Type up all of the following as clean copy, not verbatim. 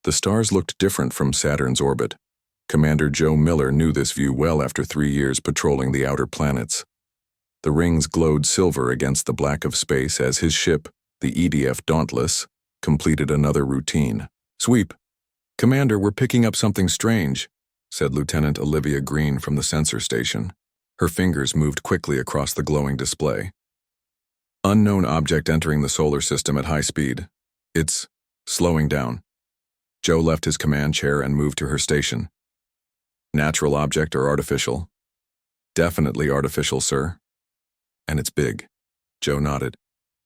The stars looked different from Saturn's orbit. Commander Joe Miller knew this view well after 3 years patrolling the outer planets. The rings glowed silver against the black of space as his ship, the EDF Dauntless, completed another routine. "Sweep. Commander, we're picking up something strange," said Lieutenant Olivia Green from the sensor station. Her fingers moved quickly across the glowing display. "Unknown object entering the solar system at high speed. It's slowing down." Joe left his command chair and moved to her station. "Natural object or artificial?" "Definitely artificial, sir." "And it's big." Joe nodded.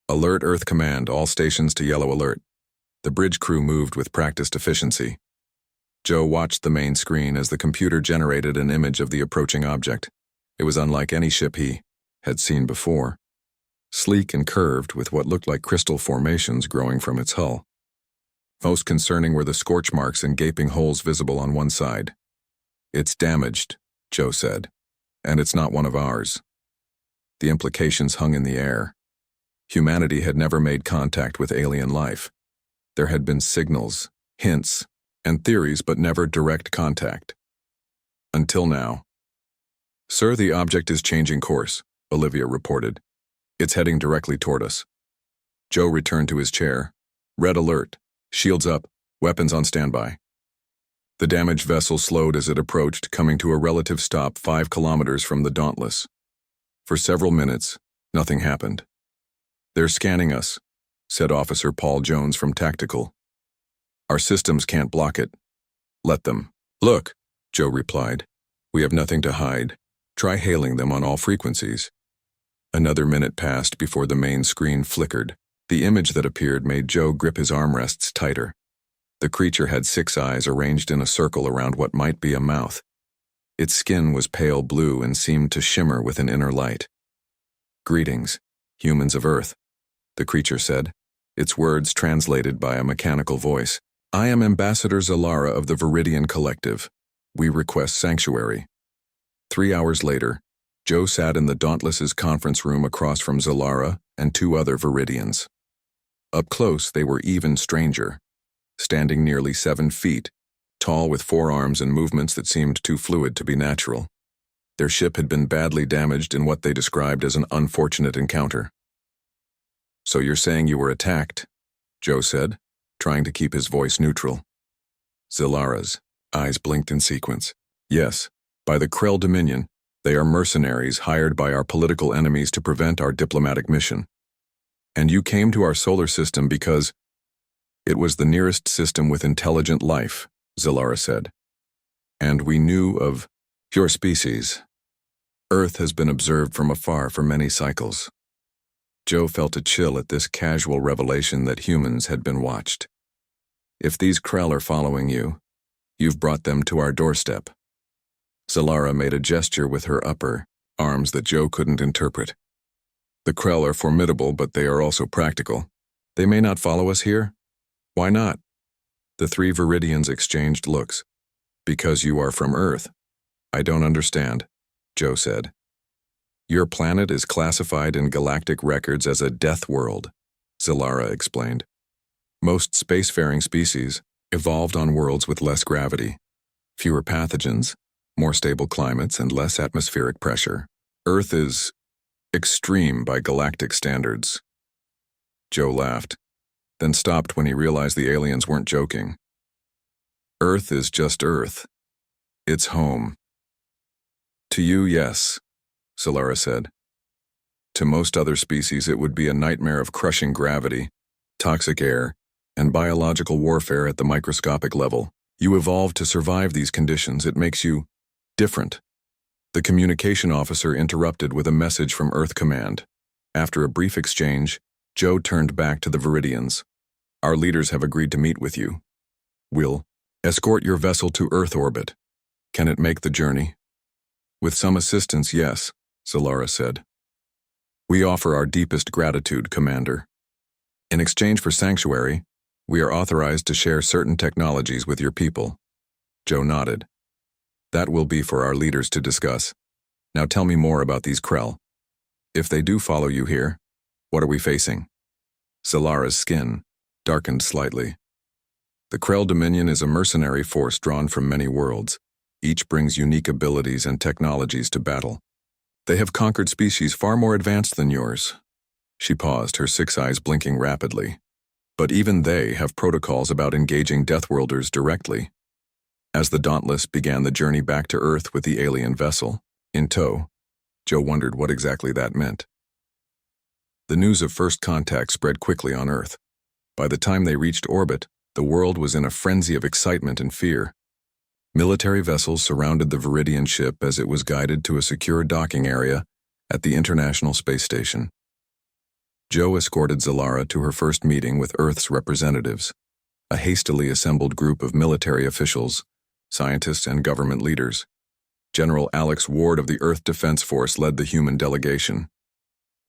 "Alert Earth Command, all stations to yellow alert." The bridge crew moved with practiced efficiency. Joe watched the main screen as the computer generated an image of the approaching object. It was unlike any ship he had seen before. Sleek and curved, with what looked like crystal formations growing from its hull. Most concerning were the scorch marks and gaping holes visible on one side. "It's damaged," Joe said, "and it's not one of ours." The implications hung in the air. Humanity had never made contact with alien life. There had been signals, hints, and theories, but never direct contact. Until now. "Sir, the object is changing course," Olivia reported. "It's heading directly toward us." Joe returned to his chair. "Red alert. Shields up. Weapons on standby." The damaged vessel slowed as it approached, coming to a relative stop 5 kilometers from the Dauntless. For several minutes, nothing happened. "They're scanning us," said Officer Paul Jones from Tactical. "Our systems can't block it. Let them." "Look," Joe replied. "We have nothing to hide. Try hailing them on all frequencies." Another minute passed before the main screen flickered. The image that appeared made Joe grip his armrests tighter. The creature had 6 eyes arranged in a circle around what might be a mouth. Its skin was pale blue and seemed to shimmer with an inner light. "Greetings, humans of Earth," the creature said, its words translated by a mechanical voice. "I am Ambassador Zalara of the Viridian Collective. We request sanctuary." 3 hours later, Joe sat in the Dauntless's conference room across from Zalara and 2 other Viridians. Up close, they were even stranger, standing nearly 7 feet, tall with forearms and movements that seemed too fluid to be natural. Their ship had been badly damaged in what they described as an unfortunate encounter. "So you're saying you were attacked?" Joe said, trying to keep his voice neutral. Zalara's eyes blinked in sequence. "Yes, by the Krell Dominion. They are mercenaries hired by our political enemies to prevent our diplomatic mission. And you came to our solar system because it was the nearest system with intelligent life," Zalara said. "And we knew of your species. Earth has been observed from afar for many cycles." Joe felt a chill at this casual revelation that humans had been watched. "If these Krell are following you, you've brought them to our doorstep." Zalara made a gesture with her upper arms that Joe couldn't interpret. "The Krell are formidable, but they are also practical. They may not follow us here? Why not?" The 3 Viridians exchanged looks. "Because you are from Earth." "I don't understand," Joe said. "Your planet is classified in galactic records as a death world," Zalara explained. "Most spacefaring species evolved on worlds with less gravity, fewer pathogens, more stable climates, and less atmospheric pressure. Earth is extreme by galactic standards." Joe laughed, then stopped when he realized the aliens weren't joking. "Earth is just Earth. It's home." "To you, yes," Zalara said. "To most other species, it would be a nightmare of crushing gravity, toxic air, and biological warfare at the microscopic level. You evolved to survive these conditions. It makes you different." The communication officer interrupted with a message from Earth Command. After a brief exchange, Joe turned back to the Viridians. "Our leaders have agreed to meet with you. We'll escort your vessel to Earth orbit. Can it make the journey?" "With some assistance, yes," Zalara said. "We offer our deepest gratitude, Commander. In exchange for sanctuary, we are authorized to share certain technologies with your people." Joe nodded. "That will be for our leaders to discuss. Now tell me more about these Krell. If they do follow you here, what are we facing?" Zalara's skin darkened slightly. The Krell Dominion is a mercenary force drawn from many worlds. Each brings unique abilities and technologies to battle. They have conquered species far more advanced than yours. She paused, her 6 eyes blinking rapidly. But even they have protocols about engaging Deathworlders directly. As the Dauntless began the journey back to Earth with the alien vessel in tow, Joe wondered what exactly that meant. The news of first contact spread quickly on Earth. By the time they reached orbit, the world was in a frenzy of excitement and fear. Military vessels surrounded the Viridian ship as it was guided to a secure docking area at the International Space Station. Joe escorted Zalara to her first meeting with Earth's representatives, a hastily assembled group of military officials, scientists, and government leaders. General Alex Ward of the Earth Defense Force led the human delegation.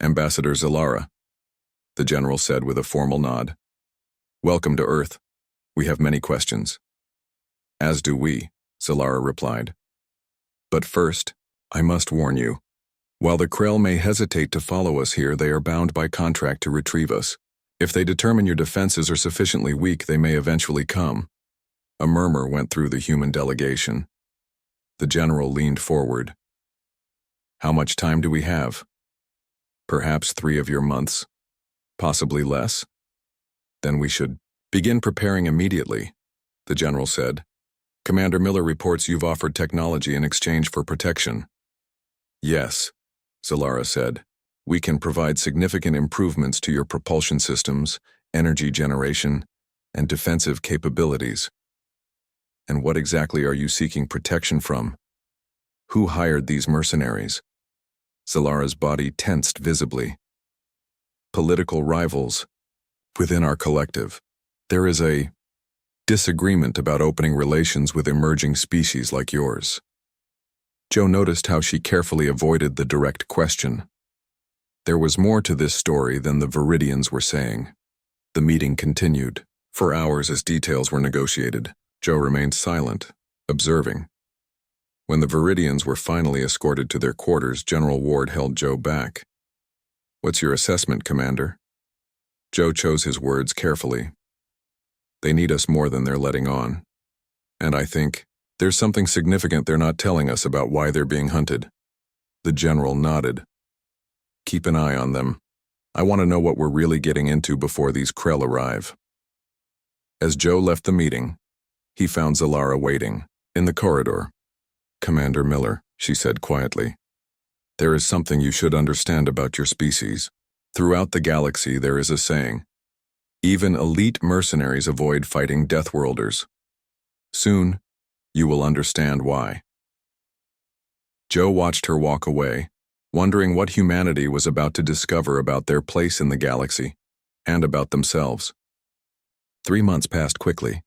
Ambassador Zalara, the general said with a formal nod. Welcome to Earth. We have many questions. As do we, Zalara replied. But first, I must warn you. While the Krell may hesitate to follow us here, they are bound by contract to retrieve us. If they determine your defenses are sufficiently weak, they may eventually come. A murmur went through the human delegation. The general leaned forward. How much time do we have? Perhaps 3 of your months. Possibly less. Then we should begin preparing immediately, the general said. Commander Miller reports you've offered technology in exchange for protection. Yes, Zalara said. We can provide significant improvements to your propulsion systems, energy generation, and defensive capabilities. And what exactly are you seeking protection from? Who hired these mercenaries? Zalara's body tensed visibly. Political rivals. Within our collective, there is a disagreement about opening relations with emerging species like yours. Joe noticed how she carefully avoided the direct question. There was more to this story than the Viridians were saying. The meeting continued. For hours as details were negotiated, Joe remained silent, observing. When the Viridians were finally escorted to their quarters, General Ward held Joe back. What's your assessment, Commander? Joe chose his words carefully. They need us more than they're letting on. And I think there's something significant they're not telling us about why they're being hunted. The general nodded. Keep an eye on them. I want to know what we're really getting into before these Krell arrive. As Joe left the meeting, he found Zalara waiting, in the corridor. Commander Miller, she said quietly. There is something you should understand about your species. Throughout the galaxy there is a saying. Even elite mercenaries avoid fighting Deathworlders. Soon, you will understand why. Joe watched her walk away, wondering what humanity was about to discover about their place in the galaxy, and about themselves. 3 months passed quickly.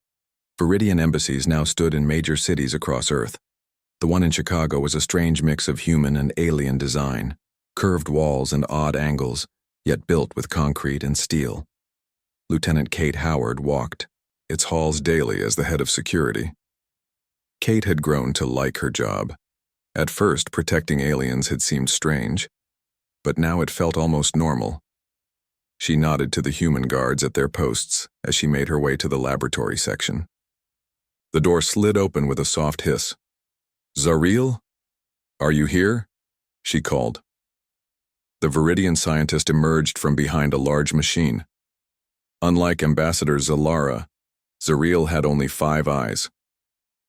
Viridian embassies now stood in major cities across Earth. The one in Chicago was a strange mix of human and alien design, curved walls and odd angles, yet built with concrete and steel. Lieutenant Kate Howard walked its halls daily as the head of security. Kate had grown to like her job. At first, protecting aliens had seemed strange, but now it felt almost normal. She nodded to the human guards at their posts as she made her way to the laboratory section. The door slid open with a soft hiss. Zariel? Are you here? She called. The Viridian scientist emerged from behind a large machine. Unlike Ambassador Zalara, Zariel had only 5 eyes.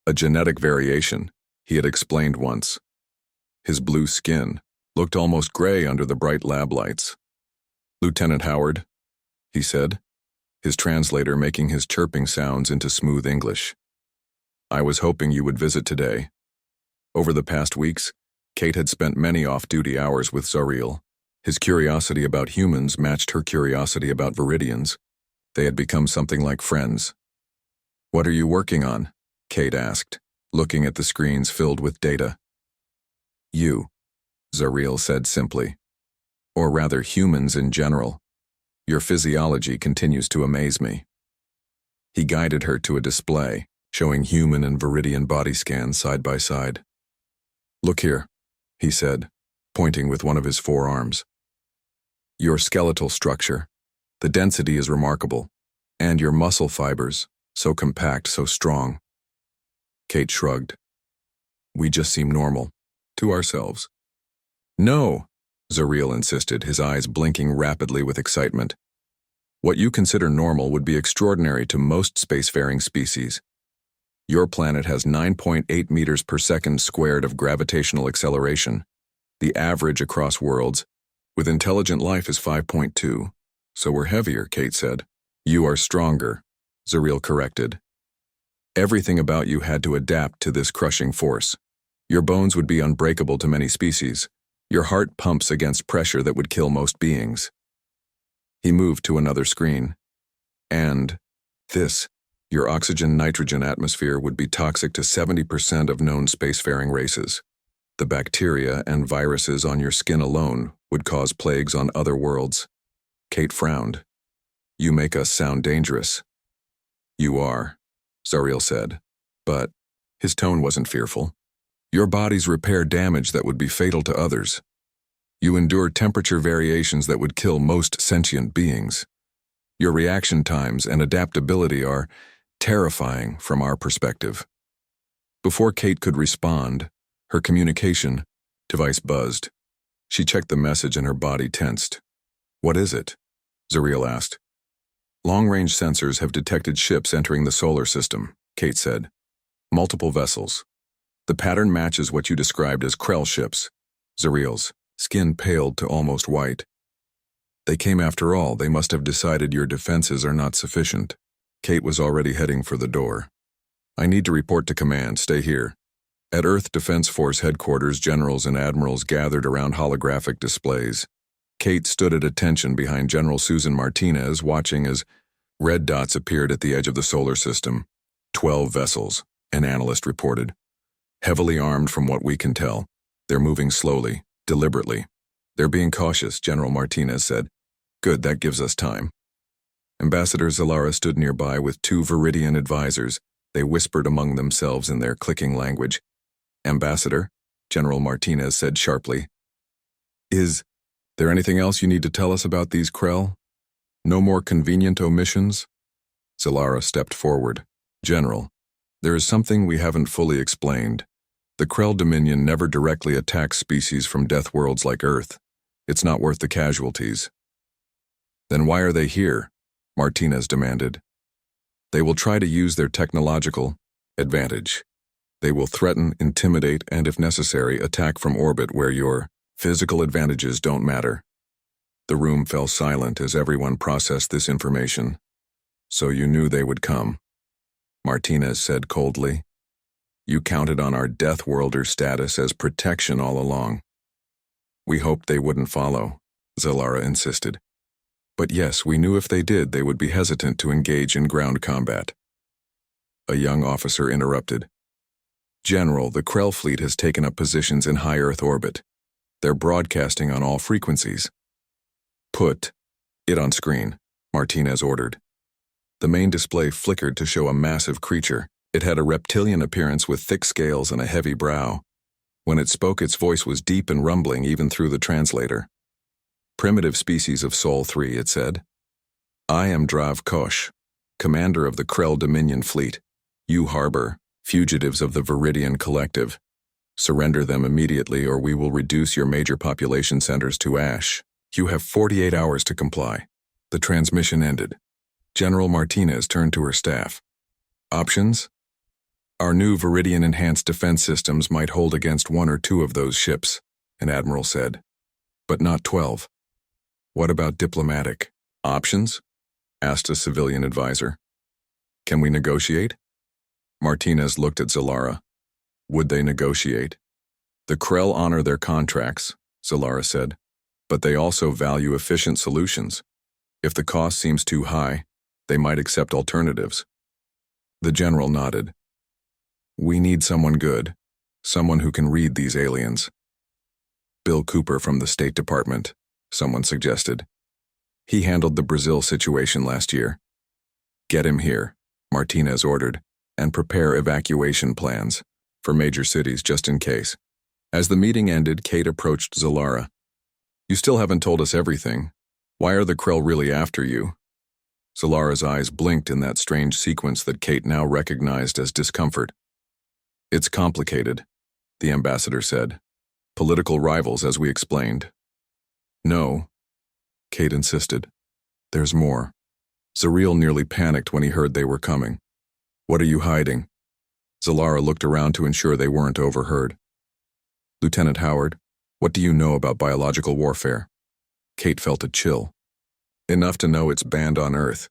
A genetic variation, he had explained once. His blue skin looked almost gray under the bright lab lights. Lieutenant Howard, he said, his translator making his chirping sounds into smooth English. I was hoping you would visit today. Over the past weeks, Kate had spent many off-duty hours with Zariel. His curiosity about humans matched her curiosity about Viridians. They had become something like friends. What are you working on? Kate asked, looking at the screens filled with data. You, Zariel said simply. Or rather, humans in general. Your physiology continues to amaze me. He guided her to a display, showing human and Viridian body scans side by side. Look here, he said, pointing with one of his forearms. Your skeletal structure, the density is remarkable, and your muscle fibers, So compact, so strong. Kate shrugged. We just seem normal. To ourselves. No, Zariel insisted, his eyes blinking rapidly with excitement. What you consider normal would be extraordinary to most spacefaring species. Your planet has 9.8 meters per second squared of gravitational acceleration. The average across worlds with intelligent life is 5.2. So we're heavier, Kate said. You are stronger, Zariel corrected. Everything about you had to adapt to this crushing force. Your bones would be unbreakable to many species. Your heart pumps against pressure that would kill most beings. He moved to another screen. And this, your oxygen-nitrogen atmosphere would be toxic to 70% of known spacefaring races. The bacteria and viruses on your skin alone would cause plagues on other worlds. Kate frowned. You make us sound dangerous. You are, Zariel said. But his tone wasn't fearful. Your bodies repair damage that would be fatal to others. You endure temperature variations that would kill most sentient beings. Your reaction times and adaptability are terrifying from our perspective. Before Kate could respond, her communication device buzzed. She checked the message and her body tensed. What is it? Zariel asked. Long-range sensors have detected ships entering the solar system, Kate said. Multiple vessels. The pattern matches what you described as Krell ships. Zariel's skin paled to almost white. They came after all. They must have decided your defenses are not sufficient. Kate was already heading for the door. I need to report to command. Stay here. At Earth Defense Force headquarters, generals and admirals gathered around holographic displays. Kate stood at attention behind General Susan Martinez, watching as red dots appeared at the edge of the solar system. 12 vessels, an analyst reported. Heavily armed from what we can tell. They're moving slowly, deliberately. They're being cautious, General Martinez said. Good, that gives us time. Ambassador Zalara stood nearby with 2 Viridian advisors. They whispered among themselves in their clicking language. Ambassador, General Martinez said sharply. Is there anything else you need to tell us about these Krell? No more convenient omissions? Zalara stepped forward. General, there is something we haven't fully explained. The Krell Dominion never directly attacks species from death worlds like Earth. It's not worth the casualties. Then why are they here? Martinez demanded. They will try to use their technological advantage. They will threaten, intimidate, and if necessary, attack from orbit where your physical advantages don't matter. The room fell silent as everyone processed this information. So you knew they would come, Martinez said coldly. You counted on our Deathworlder status as protection all along. We hoped they wouldn't follow, Zalara insisted. But yes, we knew if they did, they would be hesitant to engage in ground combat. A young officer interrupted. General, the Krell fleet has taken up positions in high Earth orbit. They're broadcasting on all frequencies. Put it on screen, Martinez ordered. The main display flickered to show a massive creature. It had a reptilian appearance with thick scales and a heavy brow. When it spoke, its voice was deep and rumbling even through the translator. Primitive species of Sol 3, it said. I am Drav Kosh, commander of the Krell Dominion fleet. You harbor fugitives of the Viridian Collective. Surrender them immediately or we will reduce your major population centers to ash. You have 48 hours to comply. The transmission ended. General Martinez turned to her staff. Options? Our new Viridian-enhanced defense systems might hold against 1 or 2 of those ships, an admiral said. But not 12. What about diplomatic options? Asked a civilian advisor. Can we negotiate? Martinez looked at Zalara. Would they negotiate? The Krell honor their contracts, Zalara said, but they also value efficient solutions. If the cost seems too high, they might accept alternatives. The general nodded. We need someone good, someone who can read these aliens. Bill Cooper from the State Department, someone suggested. He handled the Brazil situation last year. Get him here, Martinez ordered, and prepare evacuation plans for major cities just in case. As the meeting ended, Kate approached Zalara. You still haven't told us everything. Why are the Krell really after you? Zalara's eyes blinked in that strange sequence that Kate now recognized as discomfort. It's complicated, the ambassador said. Political rivals, as we explained. No, Kate insisted. There's more. Zariel nearly panicked when he heard they were coming. What are you hiding? Zalara looked around to ensure they weren't overheard. Lieutenant Howard, what do you know about biological warfare? Kate felt a chill. Enough to know it's banned on Earth.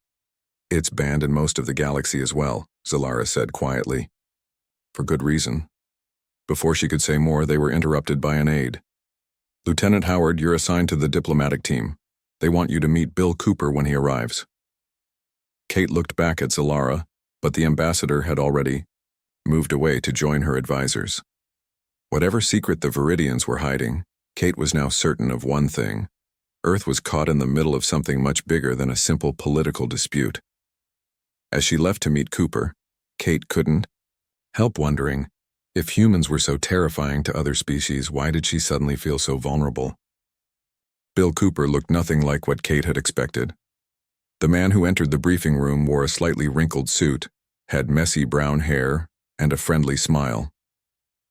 It's banned in most of the galaxy as well, Zalara said quietly. For good reason. Before she could say more, they were interrupted by an aide. Lieutenant Howard, you're assigned to the diplomatic team. They want you to meet Bill Cooper when he arrives. Kate looked back at Zalara, but the ambassador had already moved away to join her advisors. Whatever secret the Viridians were hiding, Kate was now certain of one thing. Earth was caught in the middle of something much bigger than a simple political dispute. As she left to meet Cooper, Kate couldn't help wondering, if humans were so terrifying to other species, why did she suddenly feel so vulnerable? Bill Cooper looked nothing like what Kate had expected. The man who entered the briefing room wore a slightly wrinkled suit, had messy brown hair, and a friendly smile.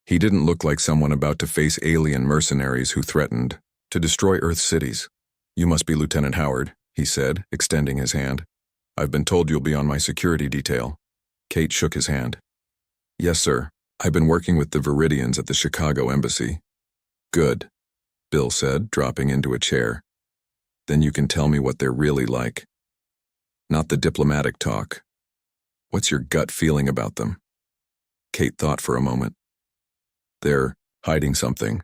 He didn't look like someone about to face alien mercenaries who threatened to destroy Earth's cities. You must be Lieutenant Howard, he said, extending his hand. I've been told you'll be on my security detail. Kate shook his hand. Yes, sir. I've been working with the Viridians at the Chicago embassy. Good, Bill said, dropping into a chair. Then you can tell me what they're really like. Not the diplomatic talk. What's your gut feeling about them? Kate thought for a moment. They're hiding something.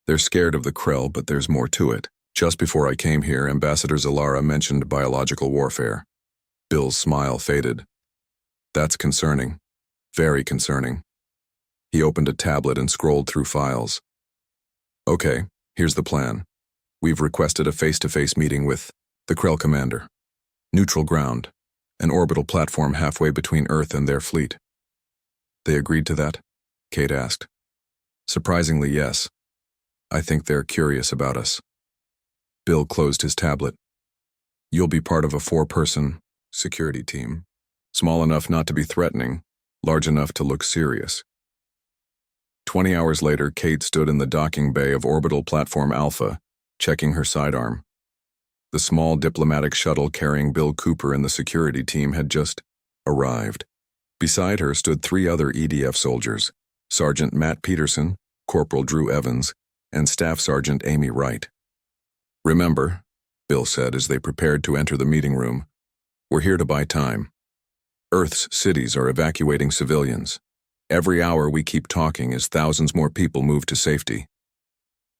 They're scared of the Krell, but there's more to it. Just before I came here, Ambassador Zalara mentioned biological warfare. Bill's smile faded. That's concerning. Very concerning. He opened a tablet and scrolled through files. Okay, here's the plan. We've requested a face-to-face meeting with the Krell commander. Neutral ground, an orbital platform halfway between Earth and their fleet. They agreed to that? Kate asked. Surprisingly, yes. I think they're curious about us. Bill closed his tablet. You'll be part of a 4-person security team. Small enough not to be threatening, large enough to look serious. 20 hours later, Kate stood in the docking bay of Orbital Platform Alpha, checking her sidearm. The small diplomatic shuttle carrying Bill Cooper and the security team had just arrived. Beside her stood 3 other EDF soldiers, Sergeant Matt Peterson, Corporal Drew Evans, and Staff Sergeant Amy Wright. Remember, Bill said as they prepared to enter the meeting room, we're here to buy time. Earth's cities are evacuating civilians. Every hour we keep talking as thousands more people move to safety.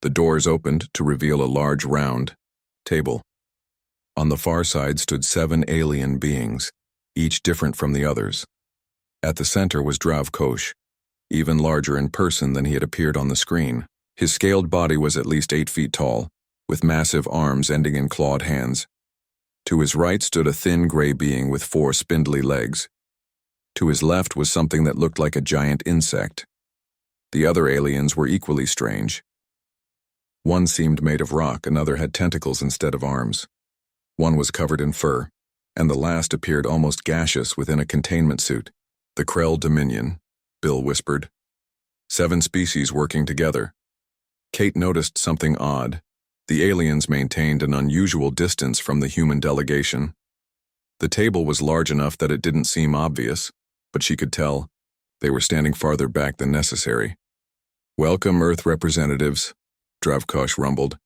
The doors opened to reveal a large round table. On the far side stood 7 alien beings, each different from the others. At the center was Drav Kosh, even larger in person than he had appeared on the screen. His scaled body was at least 8 feet tall, with massive arms ending in clawed hands. To his right stood a thin gray being with 4 spindly legs. To his left was something that looked like a giant insect. The other aliens were equally strange. One seemed made of rock, another had tentacles instead of arms. One was covered in fur, and the last appeared almost gaseous within a containment suit. The Krell Dominion, Bill whispered. 7 species working together. Kate noticed something odd. The aliens maintained an unusual distance from the human delegation. The table was large enough that it didn't seem obvious, but she could tell they were standing farther back than necessary. Welcome, Earth representatives, Dravkosh rumbled.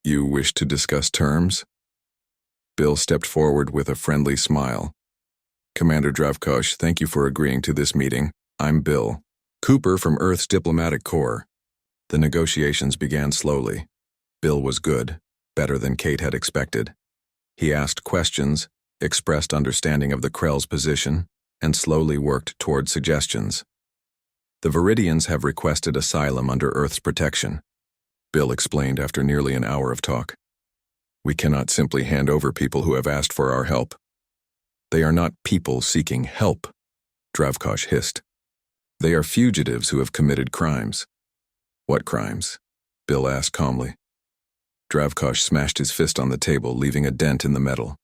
You wish to discuss terms? Bill stepped forward with a friendly smile. Commander Dravkosh, thank you for agreeing to this meeting. I'm Bill Cooper from Earth's Diplomatic Corps. The negotiations began slowly. Bill was good, better than Kate had expected. He asked questions, expressed understanding of the Krell's position, and slowly worked toward suggestions. The Viridians have requested asylum under Earth's protection, Bill explained after nearly an hour of talk. We cannot simply hand over people who have asked for our help. They are not people seeking help, Dravkosh hissed. They are fugitives who have committed crimes. What crimes? Bill asked calmly. Dravkosh smashed his fist on the table, leaving a dent in the metal.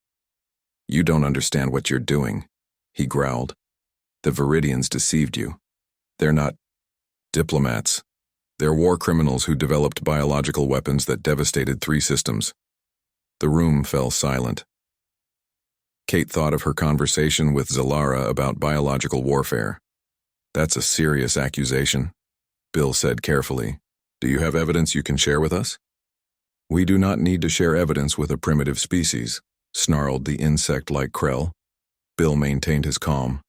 "You don't understand what you're doing," he growled. "The Viridians deceived you. They're not diplomats. They're war criminals who developed biological weapons that devastated 3 systems." The room fell silent. Kate thought of her conversation with Zalara about biological warfare. "That's a serious accusation," Bill said carefully. "Do you have evidence you can share with us?" "We do not need to share evidence with a primitive species," snarled the insect-like Krell. Bill maintained his calm.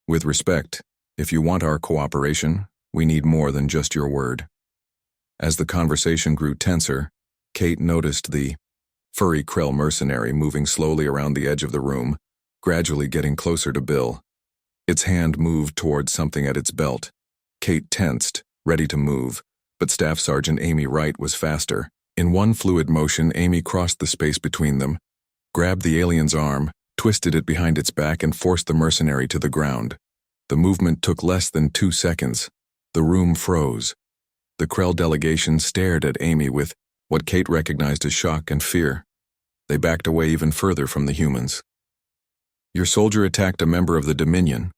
"With respect, if you want our cooperation, we need more than just your word." As the conversation grew tenser, Kate noticed the furry Krell mercenary moving slowly around the edge of the room, gradually getting closer to Bill. Its hand moved towards something at its belt. Kate tensed, ready to move, but Staff Sergeant Amy Wright was faster. In one fluid motion, Amy crossed the space between them, grabbed the alien's arm, twisted it behind its back, and forced the mercenary to the ground. The movement took less than 2 seconds. The room froze. The Krell delegation stared at Amy with what Kate recognized as shock and fear. They backed away even further from the humans. "Your soldier attacked a member of the Dominion,"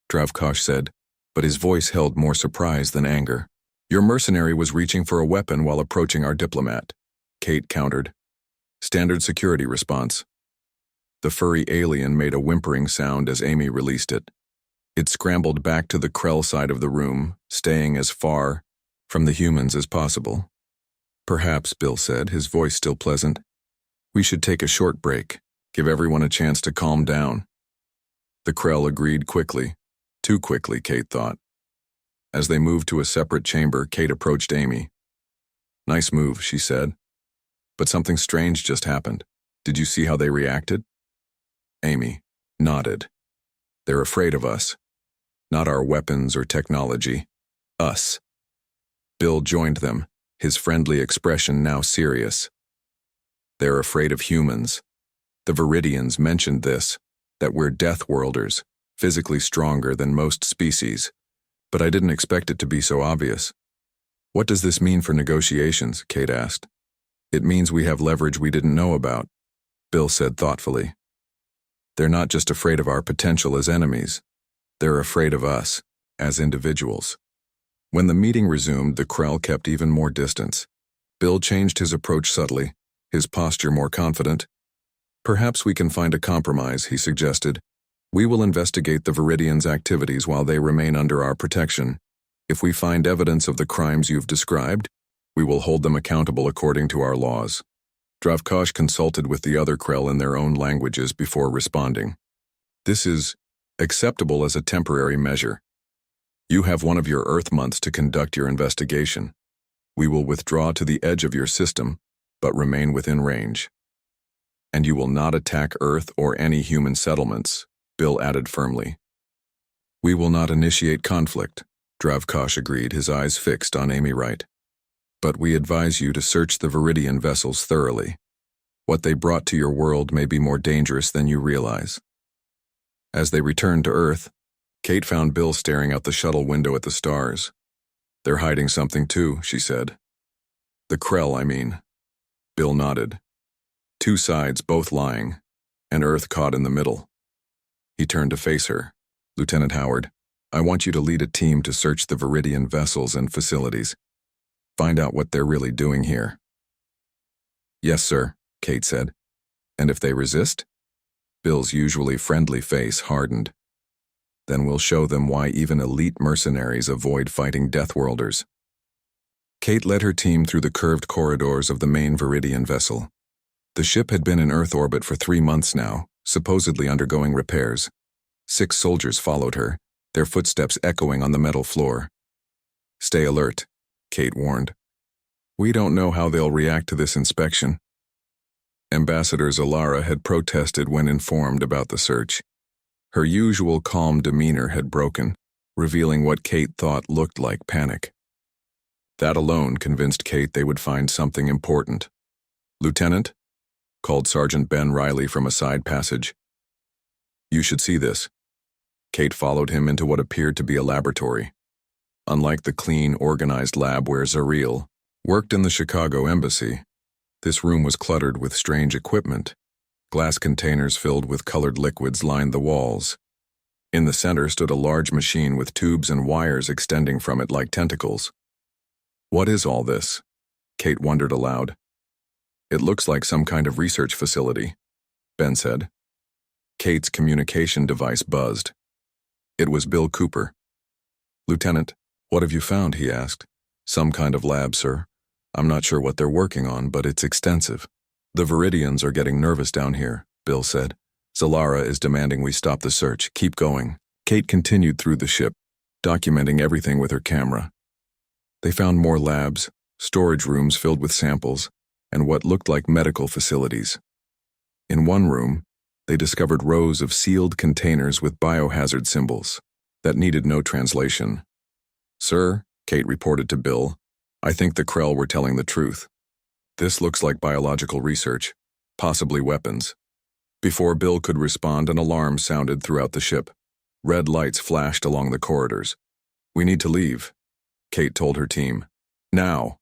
Dravkosh said, but his voice held more surprise than anger. "Your mercenary was reaching for a weapon while approaching our diplomat," Kate countered. "Standard security response." The furry alien made a whimpering sound as Amy released it. It scrambled back to the Krell side of the room, staying as far from the humans as possible. "Perhaps," Bill said, his voice still pleasant, "we should take a short break, give everyone a chance to calm down." The Krell agreed quickly. Too quickly, Kate thought. As they moved to a separate chamber, Kate approached Amy. "Nice move," she said. "But something strange just happened. Did you see how they reacted?" Amy nodded. "They're afraid of us. Not our weapons or technology. Us." Bill joined them, his friendly expression now serious. "They're afraid of humans. The Viridians mentioned this, that we're Deathworlders, physically stronger than most species, but I didn't expect it to be so obvious." "What does this mean for negotiations?" Kate asked. "It means we have leverage we didn't know about," Bill said thoughtfully. "They're not just afraid of our potential as enemies. They're afraid of us, as individuals." When the meeting resumed, the Krell kept even more distance. Bill changed his approach subtly, his posture more confident. "Perhaps we can find a compromise," he suggested. "We will investigate the Viridians' activities while they remain under our protection. If we find evidence of the crimes you've described, we will hold them accountable according to our laws." Dravkosh consulted with the other Krell in their own languages before responding. "This is acceptable as a temporary measure. You have one of your Earth months to conduct your investigation. We will withdraw to the edge of your system, but remain within range. And you will not attack Earth or any human settlements," Bill added firmly. "We will not initiate conflict," Dravkosh agreed, his eyes fixed on Amy Wright. "But we advise you to search the Viridian vessels thoroughly. What they brought to your world may be more dangerous than you realize." As they returned to Earth, Kate found Bill staring out the shuttle window at the stars. "They're hiding something too," she said. "The Krell, I mean." Bill nodded. "Two sides, both lying, and Earth caught in the middle." He turned to face her. "Lieutenant Howard, I want you to lead a team to search the Viridian vessels and facilities. Find out what they're really doing here." "Yes, sir," Kate said. "And if they resist?" Bill's usually friendly face hardened. "Then we'll show them why even elite mercenaries avoid fighting Deathworlders." Kate led her team through the curved corridors of the main Viridian vessel. The ship had been in Earth orbit for 3 months now, supposedly undergoing repairs. 6 soldiers followed her, their footsteps echoing on the metal floor. "Stay alert," Kate warned. "We don't know how they'll react to this inspection." Ambassador Zalara had protested when informed about the search. Her usual calm demeanor had broken, revealing what Kate thought looked like panic. That alone convinced Kate they would find something important. "Lieutenant," called Sergeant Ben Riley from a side passage. "You should see this." Kate followed him into what appeared to be a laboratory. Unlike the clean, organized lab where Zariel worked in the Chicago embassy, this room was cluttered with strange equipment. Glass containers filled with colored liquids lined the walls. In the center stood a large machine with tubes and wires extending from it like tentacles. What is all this? Kate wondered aloud. It looks like some kind of research facility, Ben said. Kate's communication device buzzed. It was Bill Cooper. Lieutenant, what have you found? He asked. Some kind of lab, sir. I'm not sure what they're working on, but it's extensive. The Viridians are getting nervous down here, Bill said. Zalara is demanding we stop the search. Keep going. Kate continued through the ship, documenting everything with her camera. They found more labs, storage rooms filled with samples, and what looked like medical facilities. In one room, they discovered rows of sealed containers with biohazard symbols that needed no translation. Sir, Kate reported to Bill, I think the Krell were telling the truth. This looks like biological research, possibly weapons. Before Bill could respond, an alarm sounded throughout the ship. Red lights flashed along the corridors. We need to leave, Kate told her team. Now.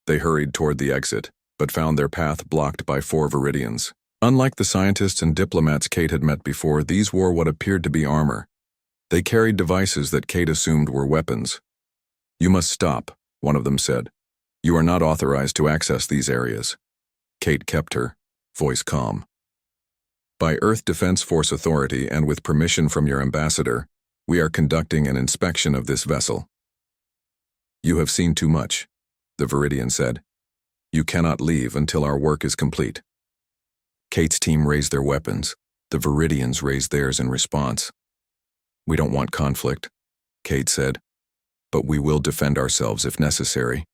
They hurried toward the exit, but found their path blocked by 4 Viridians. Unlike the scientists and diplomats Kate had met before, these wore what appeared to be armor. They carried devices that Kate assumed were weapons. You must stop, one of them said. You are not authorized to access these areas. Kate kept her voice calm. By Earth Defense Force Authority and with permission from your ambassador, we are conducting an inspection of this vessel. You have seen too much, the Viridian said. You cannot leave until our work is complete. Kate's team raised their weapons. The Viridians raised theirs in response. We don't want conflict, Kate said, but we will defend ourselves if necessary.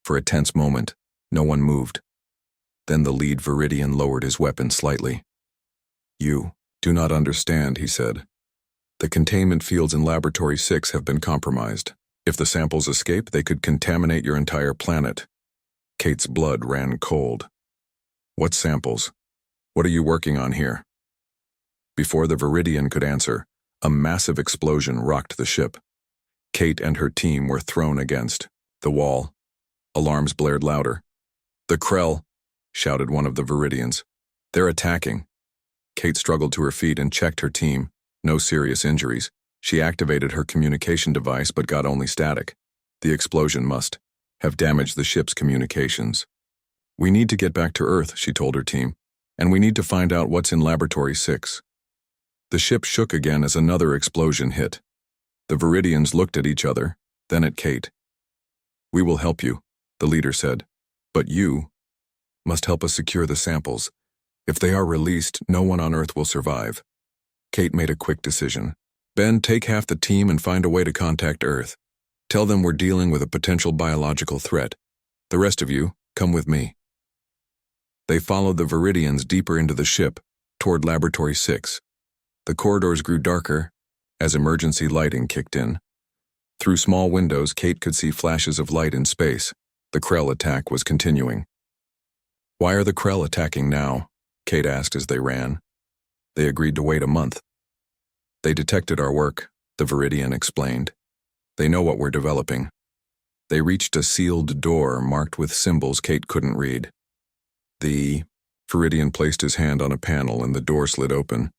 For a tense moment, no one moved. Then the lead Viridian lowered his weapon slightly. You do not understand, he said. The containment fields in Laboratory 6 have been compromised. If the samples escape, they could contaminate your entire planet. Kate's blood ran cold. What samples? What are you working on here? Before the Viridian could answer, a massive explosion rocked the ship. Kate and her team were thrown against the wall. Alarms blared louder. The Krell, shouted one of the Viridians. They're attacking. Kate struggled to her feet and checked her team. No serious injuries. She activated her communication device but got only static. The explosion must have damaged the ship's communications. We need to get back to Earth, she told her team, and we need to find out what's in Laboratory 6. The ship shook again as another explosion hit. The Viridians looked at each other, then at Kate. We will help you, the leader said, but you must help us secure the samples. If they are released, no one on Earth will survive. Kate made a quick decision. Ben, take half the team and find a way to contact Earth. Tell them we're dealing with a potential biological threat. The rest of you, come with me. They followed the Viridians deeper into the ship, toward Laboratory 6. The corridors grew darker as emergency lighting kicked in. Through small windows, Kate could see flashes of light in space. The Krell attack was continuing. Why are the Krell attacking now? Kate asked as they ran. They agreed to wait a month. They detected our work, the Viridian explained. They know what we're developing. They reached a sealed door marked with symbols Kate couldn't read. The Viridian placed his hand on a panel and the door slid open.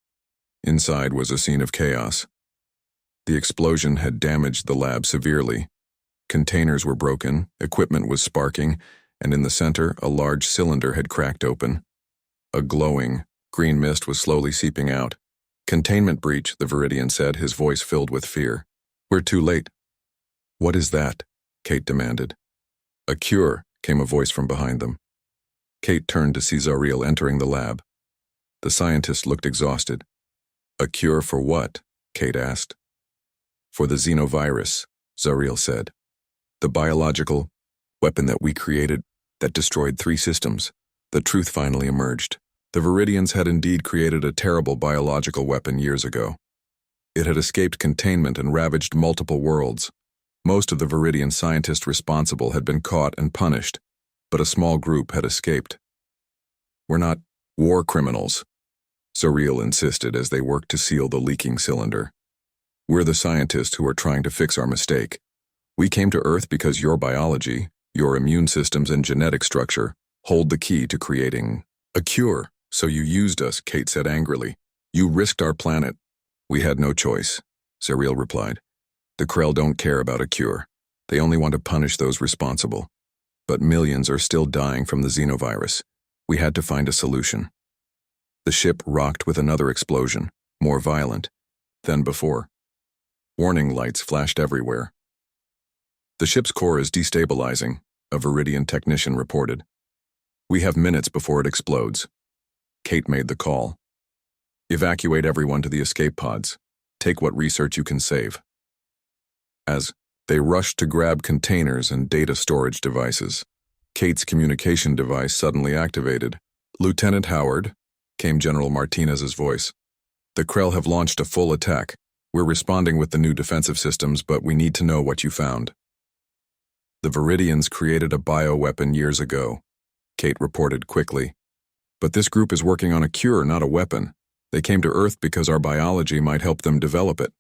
Inside was a scene of chaos. The explosion had damaged the lab severely. Containers were broken, equipment was sparking, and in the center, a large cylinder had cracked open. A glowing, green mist was slowly seeping out. Containment breach, the Viridian said, his voice filled with fear. We're too late. What is that? Kate demanded. A cure, came a voice from behind them. Kate turned to see Zariel entering the lab. The scientist looked exhausted. A cure for what? Kate asked. For the xenovirus, Zariel said. The biological weapon that we created that destroyed 3 systems. The truth finally emerged. The Viridians had indeed created a terrible biological weapon years ago. It had escaped containment and ravaged multiple worlds. Most of the Viridian scientists responsible had been caught and punished, but a small group had escaped. We're not war criminals, Zariel insisted as they worked to seal the leaking cylinder. We're the scientists who are trying to fix our mistake. We came to Earth because your biology, your immune systems and genetic structure hold the key to creating a cure. So you used us, Kate said angrily. You risked our planet. We had no choice, Zariel replied. The Krell don't care about a cure. They only want to punish those responsible. But millions are still dying from the xenovirus. We had to find a solution. The ship rocked with another explosion, more violent than before. Warning lights flashed everywhere. The ship's core is destabilizing, a Viridian technician reported. We have minutes before it explodes. Kate made the call. Evacuate everyone to the escape pods. Take what research you can save. As they rushed to grab containers and data storage devices, Kate's communication device suddenly activated. Lieutenant Howard, came General Martinez's voice. The Krell have launched a full attack. We're responding with the new defensive systems, but we need to know what you found. The Viridians created a bioweapon years ago, Kate reported quickly. But this group is working on a cure, not a weapon. They came to Earth because our biology might help them develop it.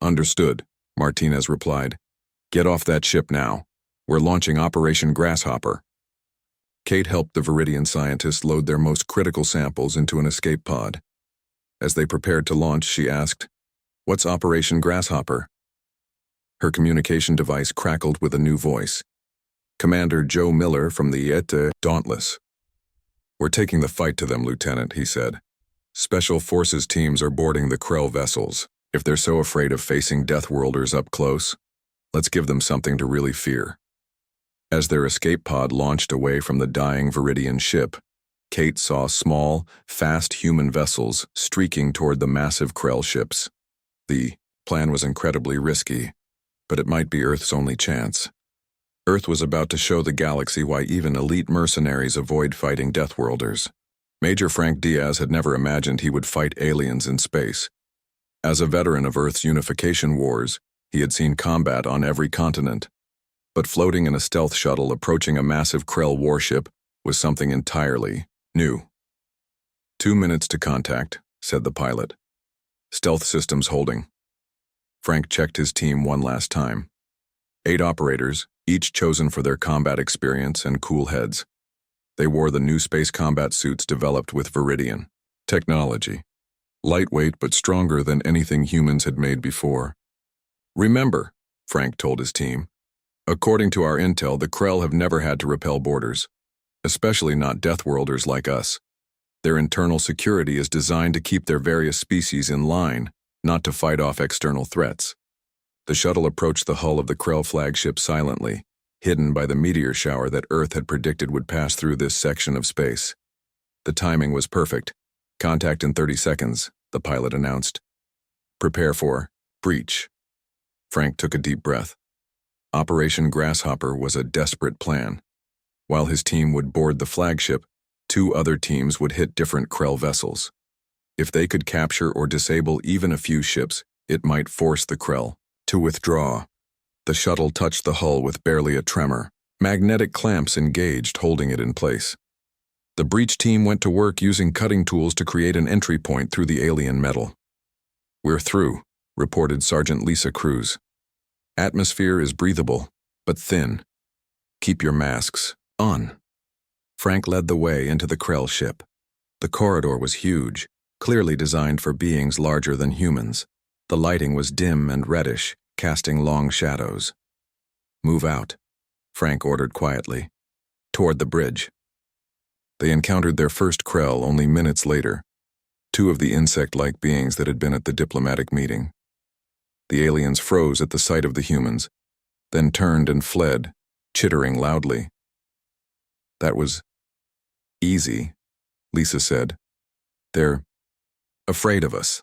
Understood, Martinez replied. Get off that ship now. We're launching Operation Grasshopper. Kate helped the Viridian scientists load their most critical samples into an escape pod. As they prepared to launch, she asked, What's Operation Grasshopper? Her communication device crackled with a new voice. Commander Joe Miller from the Dauntless. We're taking the fight to them, Lieutenant, he said. Special Forces teams are boarding the Krell vessels. If they're so afraid of facing Deathworlders up close, let's give them something to really fear. As their escape pod launched away from the dying Viridian ship, Kate saw small, fast human vessels streaking toward the massive Krell ships. The plan was incredibly risky, but it might be Earth's only chance. Earth was about to show the galaxy why even elite mercenaries avoid fighting Deathworlders. Major Frank Diaz had never imagined he would fight aliens in space. As a veteran of Earth's unification wars, he had seen combat on every continent. But floating in a stealth shuttle approaching a massive Krell warship was something entirely new. 2 minutes to contact, said the pilot. Stealth systems holding. Frank checked his team one last time. 8 operators, each chosen for their combat experience and cool heads. They wore the new space combat suits developed with Viridian technology. Lightweight but stronger than anything humans had made before. Remember, Frank told his team, according to our intel, the Krell have never had to repel borders, especially not Deathworlders like us. Their internal security is designed to keep their various species in line, not to fight off external threats. The shuttle approached the hull of the Krell flagship silently, hidden by the meteor shower that Earth had predicted would pass through this section of space. The timing was perfect. Contact in 30 seconds, the pilot announced. Prepare for breach. Frank took a deep breath. Operation Grasshopper was a desperate plan. While his team would board the flagship, 2 other teams would hit different Krell vessels. If they could capture or disable even a few ships, it might force the Krell to withdraw. The shuttle touched the hull with barely a tremor. Magnetic clamps engaged, holding it in place. The breach team went to work using cutting tools to create an entry point through the alien metal. We're through, reported Sergeant Lisa Cruz. Atmosphere is breathable, but thin. Keep your masks on. Frank led the way into the Krell ship. The corridor was huge, clearly designed for beings larger than humans. The lighting was dim and reddish, casting long shadows. Move out, Frank ordered quietly. Toward the bridge. They encountered their first Krell only minutes later, 2 of the insect-like beings that had been at the diplomatic meeting. The aliens froze at the sight of the humans, then turned and fled, chittering loudly. That was easy, Lisa said. They're afraid of us,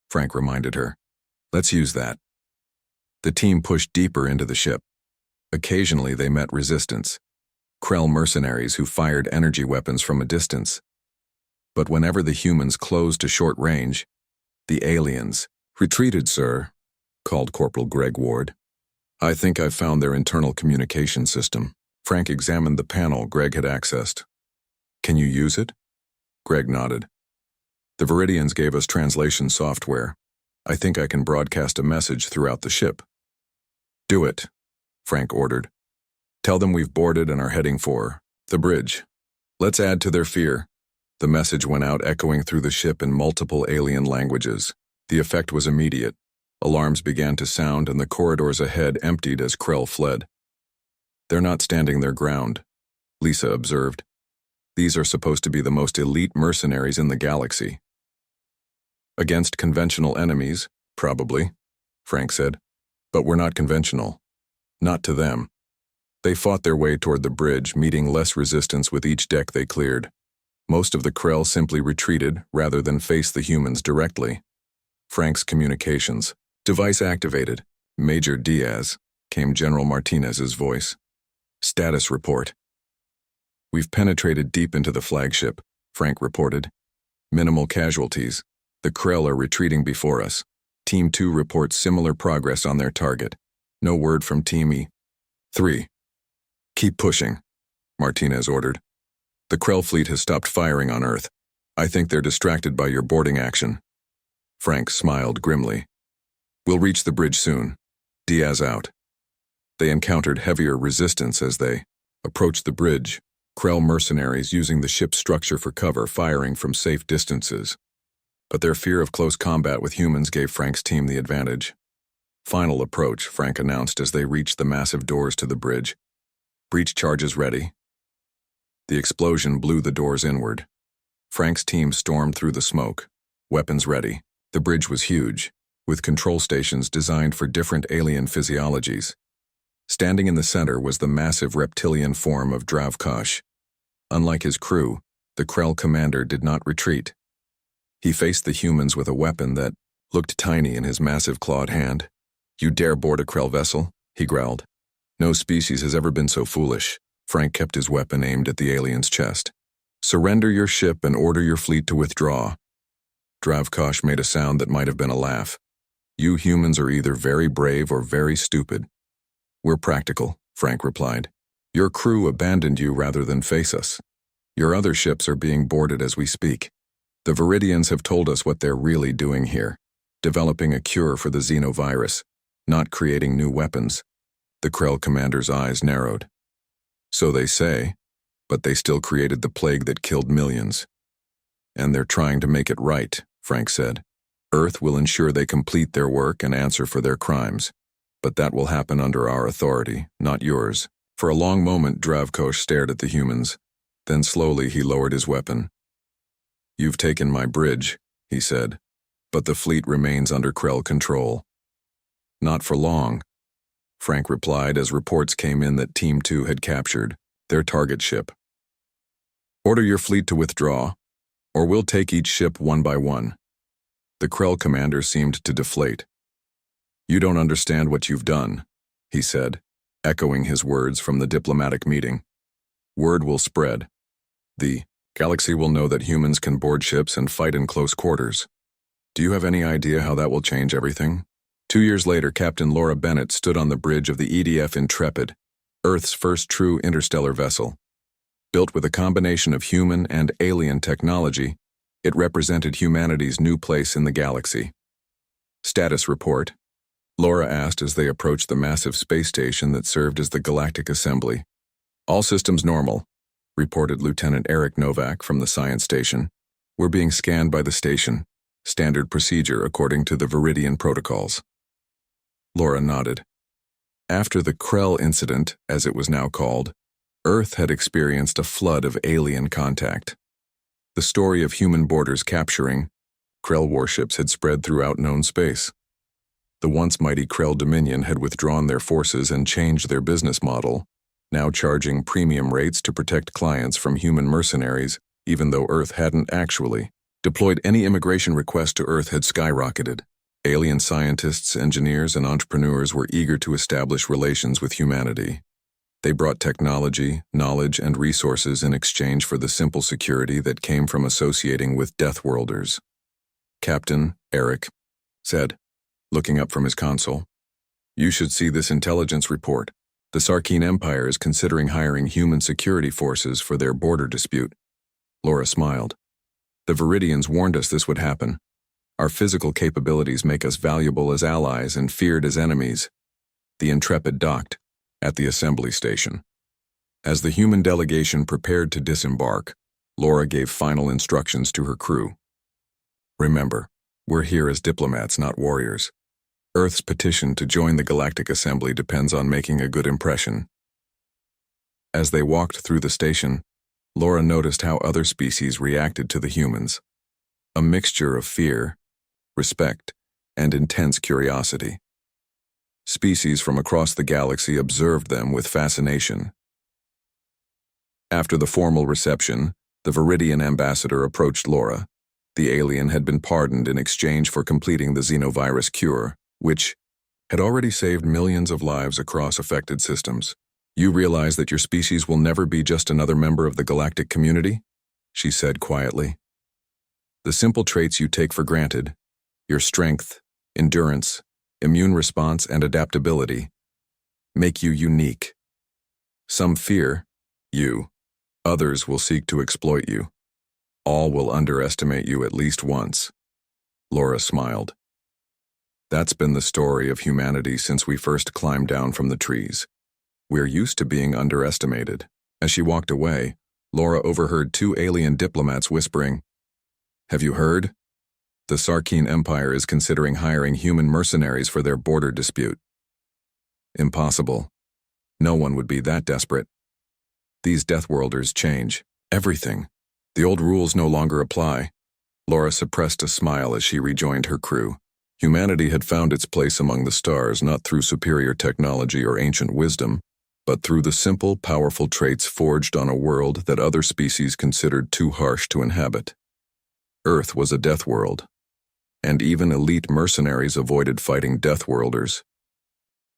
Frank reminded her. Let's use that. The team pushed deeper into the ship. Occasionally they met resistance. Krell mercenaries who fired energy weapons from a distance. But whenever the humans closed to short range, the aliens retreated, sir, called Corporal Greg Ward. I think I've found their internal communication system. Frank examined the panel Greg had accessed. Can you use it? Greg nodded. The Viridians gave us translation software. I think I can broadcast a message throughout the ship. Do it, Frank ordered. Tell them we've boarded and are heading for the bridge. Let's add to their fear. The message went out echoing through the ship in multiple alien languages. The effect was immediate. Alarms began to sound and the corridors ahead emptied as Krell fled. "They're not standing their ground," Lisa observed. "These are supposed to be the most elite mercenaries in the galaxy." "Against conventional enemies, probably," Frank said. "But we're not conventional. Not to them." They fought their way toward the bridge, meeting less resistance with each deck they cleared. Most of the Krell simply retreated rather than face the humans directly. Frank's communications. "Device activated. Major Diaz," came General Martinez's voice. "Status report." "We've penetrated deep into the flagship," Frank reported. "Minimal casualties. The Krell are retreating before us. Team 2 reports similar progress on their target. No word from Team E3. "Keep pushing," Martinez ordered. "The Krell fleet has stopped firing on Earth. I think they're distracted by your boarding action." Frank smiled grimly. "We'll reach the bridge soon. Diaz out." They encountered heavier resistance as they approached the bridge, Krell mercenaries using the ship's structure for cover, firing from safe distances. But their fear of close combat with humans gave Frank's team the advantage. "Final approach," Frank announced as they reached the massive doors to the bridge. "Breach charges ready." The explosion blew the doors inward. Frank's team stormed through the smoke, weapons ready. The bridge was huge, with control stations designed for different alien physiologies. Standing in the center was the massive reptilian form of Dravkosh. Unlike his crew, the Krell commander did not retreat. He faced the humans with a weapon that looked tiny in his massive clawed hand. "You dare board a Krell vessel?" he growled. "No species has ever been so foolish." Frank kept his weapon aimed at the alien's chest. "Surrender your ship and order your fleet to withdraw." Dravkosh made a sound that might have been a laugh. "You humans are either very brave or very stupid." "We're practical," Frank replied. "Your crew abandoned you rather than face us. Your other ships are being boarded as we speak. The Viridians have told us what they're really doing here, developing a cure for the xenovirus, not creating new weapons." The Krell commander's eyes narrowed. "So they say, but they still created the plague that killed millions. And they're trying to make it right," Frank said. "Earth will ensure they complete their work and answer for their crimes. But that will happen under our authority, not yours." For a long moment, Dravkosh stared at the humans. Then slowly he lowered his weapon. "You've taken my bridge," he said, "but the fleet remains under Krell control." "Not for long," Frank replied as reports came in that Team 2 had captured their target ship. "Order your fleet to withdraw, or we'll take each ship one by one." The Krell commander seemed to deflate. "You don't understand what you've done," he said, echoing his words from the diplomatic meeting. "Word will spread. The galaxy will know that humans can board ships and fight in close quarters. Do you have any idea how that will change everything?" 2 years later, Captain Laura Bennett stood on the bridge of the EDF Intrepid, Earth's first true interstellar vessel. Built with a combination of human and alien technology, it represented humanity's new place in the galaxy. "Status report," Laura asked as they approached the massive space station that served as the Galactic Assembly. "All systems normal," reported Lieutenant Eric Novak from the science station. "We're being scanned by the station. Standard procedure according to the Viridian protocols." Laura nodded. After the Krell incident, as it was now called, Earth had experienced a flood of alien contact. The story of human boarders capturing Krell warships had spread throughout known space. The once mighty Krell Dominion had withdrawn their forces and changed their business model, now charging premium rates to protect clients from human mercenaries, even though Earth hadn't actually deployed any immigration request to Earth had skyrocketed. Alien scientists, engineers, and entrepreneurs were eager to establish relations with humanity. They brought technology, knowledge, and resources in exchange for the simple security that came from associating with Deathworlders. "Captain Eric said, looking up from his console, "You should see this intelligence report. The Sarkeen Empire is considering hiring human security forces for their border dispute." Laura smiled. "The Viridians warned us this would happen. Our physical capabilities make us valuable as allies and feared as enemies." The Intrepid docked at the assembly station. As the human delegation prepared to disembark, Laura gave final instructions to her crew. Remember, we're here as diplomats, not warriors. Earth's petition to join the Galactic Assembly depends on making a good impression. As they walked through the station, Laura noticed how other species reacted to the humans. A mixture of fear, respect, and intense curiosity. Species from across the galaxy observed them with fascination. After the formal reception, the Viridian ambassador approached Laura. The alien had been pardoned in exchange for completing the xenovirus cure, which had already saved millions of lives across affected systems. You realize that your species will never be just another member of the galactic community? She said quietly. The simple traits you take for granted, your strength, endurance, immune response, and adaptability, make you unique. Some fear you, others will seek to exploit you. All will underestimate you at least once. Laura smiled. That's been the story of humanity since we first climbed down from the trees. We're used to being underestimated. As she walked away, Laura overheard two alien diplomats whispering, "Have you heard? The Sarkeen Empire is considering hiring human mercenaries for their border dispute." Impossible. No one would be that desperate. These Deathworlders change everything. The old rules no longer apply. Laura suppressed a smile as she rejoined her crew. Humanity had found its place among the stars not through superior technology or ancient wisdom, but through the simple, powerful traits forged on a world that other species considered too harsh to inhabit. Earth was a death world, and even elite mercenaries avoided fighting Deathworlders.